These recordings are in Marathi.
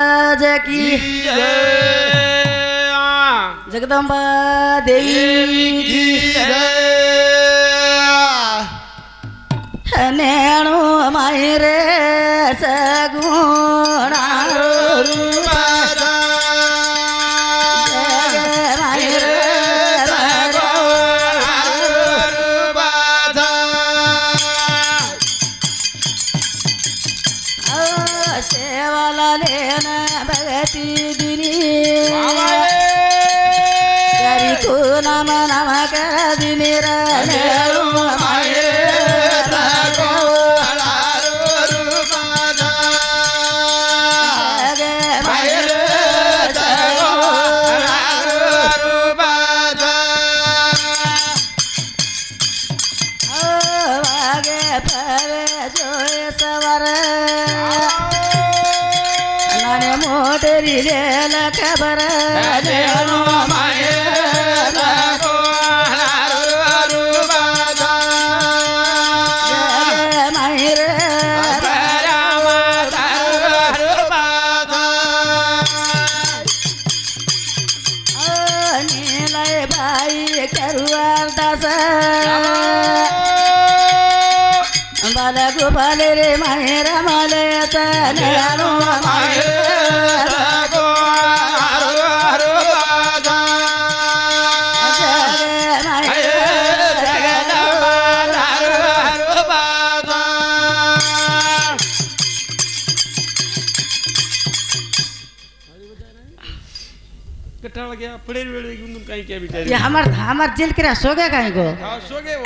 की जगदंबा देवी की नेणू मायरे सगुणा सेवाला लेना भगती दिनी तरी तू नाम नाम कर दिनी रेणू मायरे मोटरी लेल खबर रेणू नीलय बाई करुआर दास बाल गोपाल रे माहेर मालयत नेणू कटाळ गया पड़े वेळे घेऊन काही क्या बिचारी ये हमार जेल के सो गया कहीं को हां सो गए वो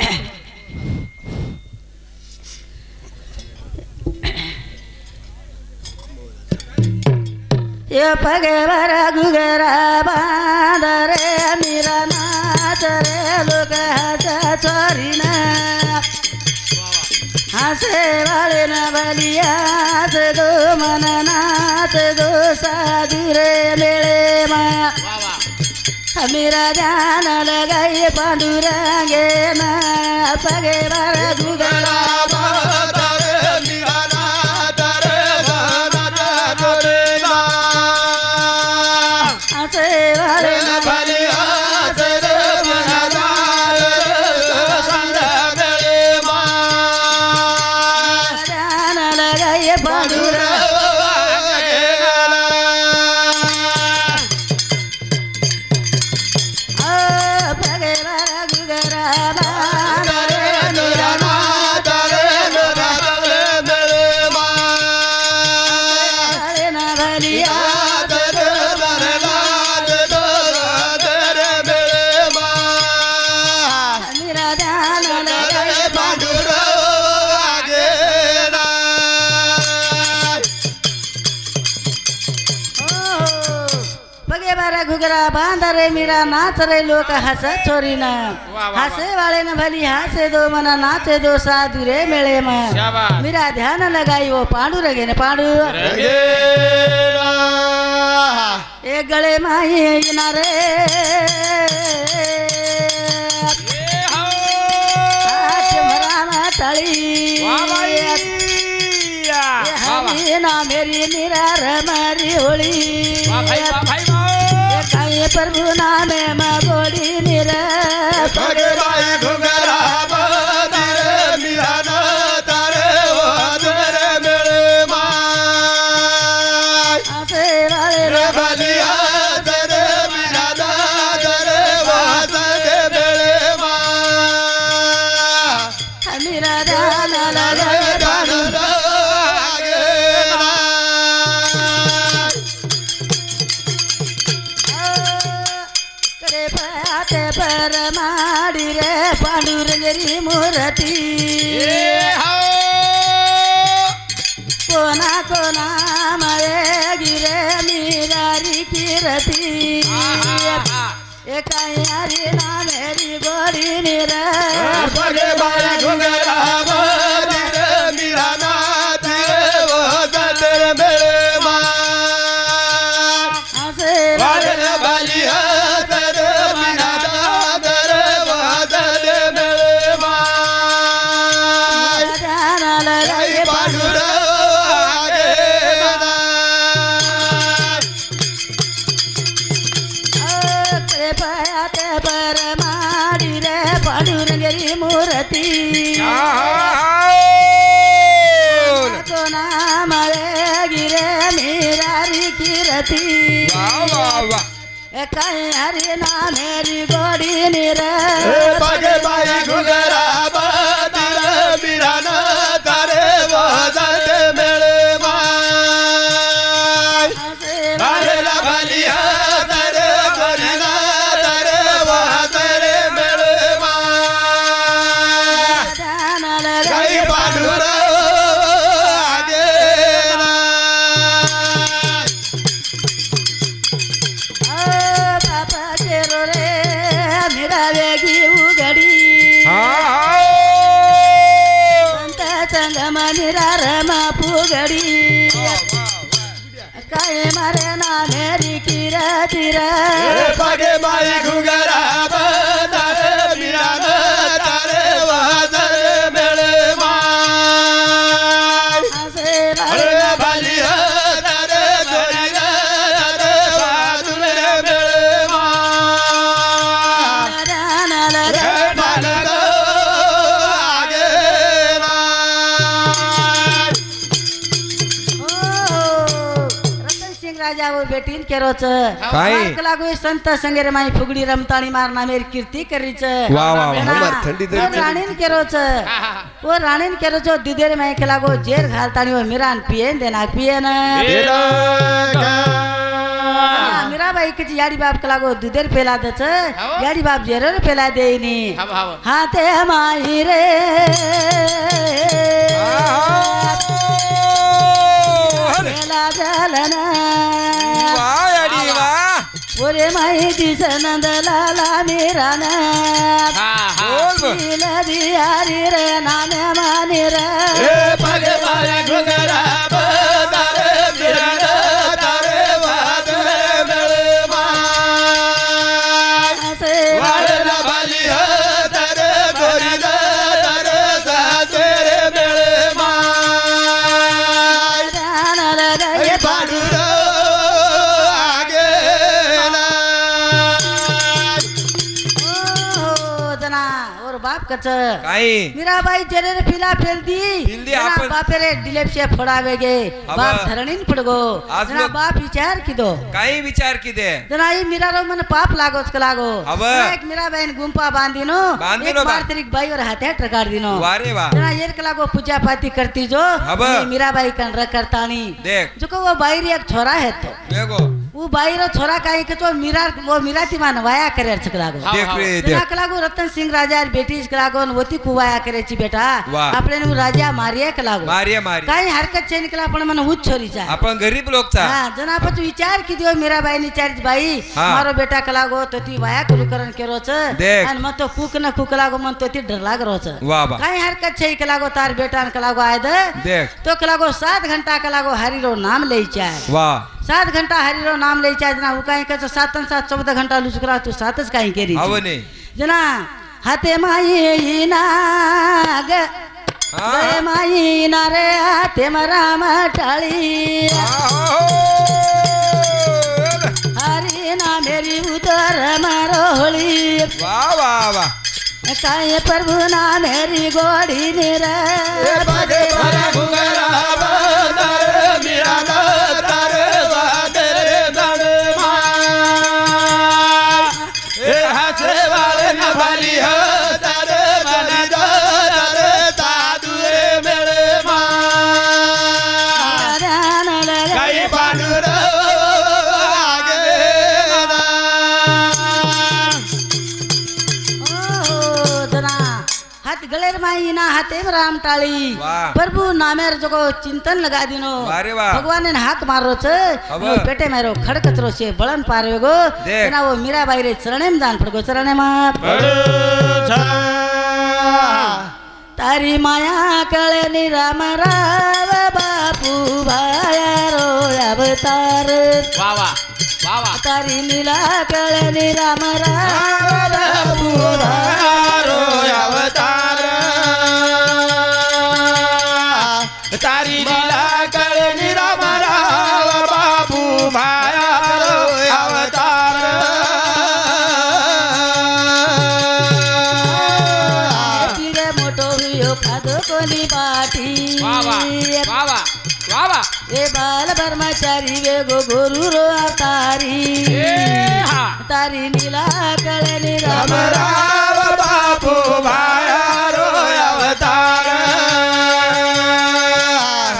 ये पगे बरा गुगरा बांदरे मेरा नाच रे लोग हंसा छोरी ना हंसे वाले न बलिया से दो मन नाच दो साधु रे मेरे माँ मेरा जान लगाए पांडुरंगे ना पगे बरा गुगरा घुगरा बांध रे मेरा नाच रे लोग हंस छोरी ना हंसे वाले न भली हंसे दो मना नाचे दो साधु रे मेले में मेरा ध्यान लगाई वो पांडु रगे ने पांडु एक गले माही किनारे तली ना मेरी निरार मारी होली प्रभु नामे माँ बोली निरा पगे बाई घुंगरा बांधर मिया ना तारे वो तेरे मेरे माँ आसे वाले रे बलिया तेरे मिया ना तारे वो तेरे मेरे माँ मेरा दान लगा पर माड़ी रे पांडुरंगरी मूर्ति कोना कोना मरे गिरे मीरारी कीरती एक यारी ना मेरी गोरी निरा पगे बाई घुंगरा बांधर मिया ना तेरे वो तेरे मेरे माँ आसे वाले बलिया दान लगा निरारी कीरती वा वा वा काय हरी ना मेरी गोडी निर बगे बाई घुगरा बादर मिरान तारे वाजत मेळे माय अरे ला बलिया तारे गोरीना तारे वाजत मेळे माय गाई पांडुर आगे बापा केरो रे मेरा वेगी उघडी संत संगम निरारमा पुगडी काय मारे ना मेरी किरा तिरा बगे बाई घुगरा बादर मिरान तारे वाजत मेळे माय अरे बलिया तारे गोरीना तारे वाजत मेळे माय रे बालक आगे माय रतन सिंग राजा वो बेटीन केरोच काय? लागू संत संगेरे माई फुगडी रमताणी मारना मेरी कीर्ती करीच वा वा वा हमर थंडी वो राणीन केरोच वो राणीन केरोच दिदेरे माई के लागो जेर घालताणी वो मिरान पियेन देना पियेन मीराबाई के याडी बाप के लागो दुधेर पेला दच याडी बाप जेरर पेला देईनी हाँ ते माई रे पेला जलना ओरे माई दिस नंदलाला मीराना दियारी रे नामे मानी रे बगे बाई घुगरा बादर मिरान तारे वाजत मेळे माय वाळला बलिया तारे गोरीना तारे सासरे मेळे माय अरे पांडुर आगे जना और बाप कच काय मीराबाई जेरे पिला फेलदी फेलदी जना आपण- बापे रे डिलेपशे फोडावेगे अब- बाप धरणीन पडगो आज जना लोक- बाप विचार किदो काही विचार किदे जना ई मीरारो मन पाप लागोच का लागो अब- जना एक मीराबाईन गुंपा बांधिनो बांधिनो एक बार बा- तरीक बाई और हाथे टकार दिनो वारे वा जना येर का लागो पूजा पाती करती जो अब- आणि मीराबाई कन करतानी देख जो को वो बाईरी एक छोरा है तो देखो वो बाईरो छोरा काई के तो वो मीराती मान वाया करे छक लागो देख रे जना देख कलागो रतन सिंह राजा बेटी कलागो वती कुवाया करेची बेटा वाह. आपले राजा मारिये कलागो मारिया मारी काही हरकत छे निकला पण मन हुच छोरीचा आपण गरीब लोकचा हा जना आपण विचार की दियो मीरा बाई नि चार बाई हा. मारो बेटा कलागो तो ती वाया करू करण केरोच देख. आणि मग तो कुक न कुक लागो मन तो ती डर लाग रोच वाह वाह काही हरकत छे कलागो तार बेटा न कलागो आयद देख तो कलागो 7 घंटा कलागो हरिरो नाम लेईचा वाह 7 घंटा हरिरो नाम लेईचा जना उकाई कच 7 न 7 14 घंटा लुचकरा तू 7च काही केरी आवने जना हाते माई नाग गळे माई ना रे हाते मराम टाळी हरी ना मेरी उदर मारोळी वाह वाह वाह काय प्रभु ना मेरी गोडी निर बगे बाई घुगरा बादर मिरान तारे वाजत मेळे माय हसे वाले न बलिया तारे बलिदा तारे साधुरे मेळे माय गाई पांडुर आगे हात गळेर माई ना हाते राम टाळी वाह. प्रभु नामेर जो चिंतन लगा दिनो वारे वाह. भगवान ने हाक मारो छ पेटे मारो खड़कतरो से बळन पारवे गो देख. ना वो मीरा बाई रे चरणेम जान पड़गो चरणे मा तारी माया कळे नि राम राव बापू भाया रो अवतार तारी नीला कळे नि राम राव बापू भाया रो अवतार तारी लीला कळे निराम राव बापू भाया रो अवतार तिरे मोटो हुयो खादो कोली बाटी ए बाल धर्मचारी वेगो गुरु तारी तारी नीला कळणी राम राम बापू भाया रो अवतार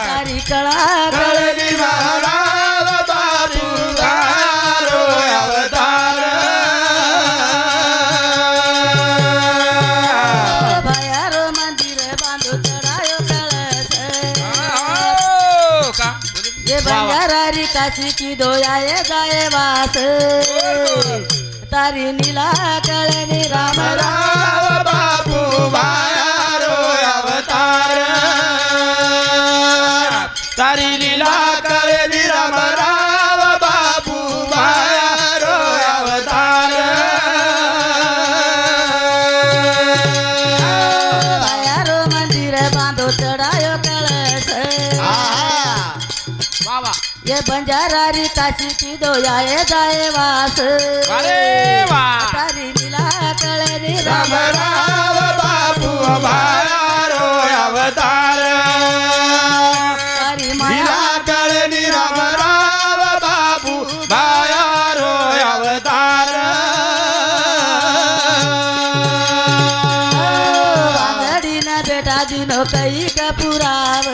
तारी कळा कळली राम बापू भाया रो अवतार भयारो मंदिर बांधो चढायो कळस हो का ये बंजारारी काशी की दोयाये जाये वास तारी नीला कळणी राम राम बापू भाया रो अवतार तारी लीला कळली राम राम बापू भाया रो अवतार भयारो मंदिर बांधो चढायो कळस ये बंजारारी काशी की दोयाये जाये वास तारी नीला कळणी राम राम राम बापू भाया रो अवतार तारी माया लीला कळली राम राम बापू भाया रो अवतार वांगडीना बेटा दिनो कई का पुराव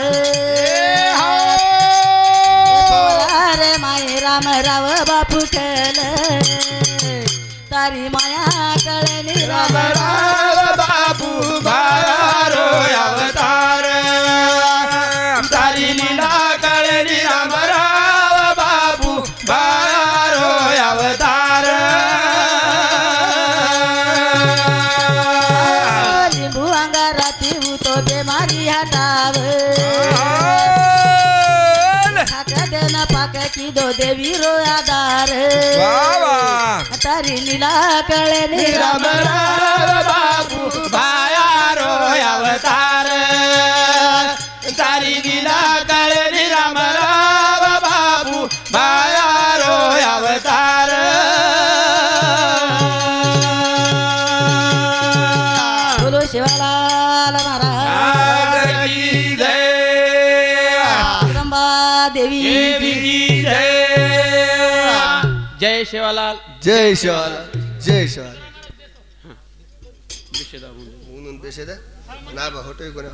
रे माये राम राव बापू केल तारी माया कळणी राम राम राम बापू भाया रो अवतार तारी लीला कळली राम राम बापू भाया रो अवतार लिंबू अंगाराती तो बेमारी हटाव खाक देन पाक की दो देवी रो आधार वा वा तारी नीला कळणी राम राम राम बापू भाया रो अवतार तारी लीला कळली राम राम बापू भाया रो अवतार बोलो शिवालाल महाराज की जय जगदंबा देवी देवी की जय जय शिवालाल जय शिवाला जय शिवाला निषेधा म्हणून. म्हणून बेशेद ना बा होतोय कोणा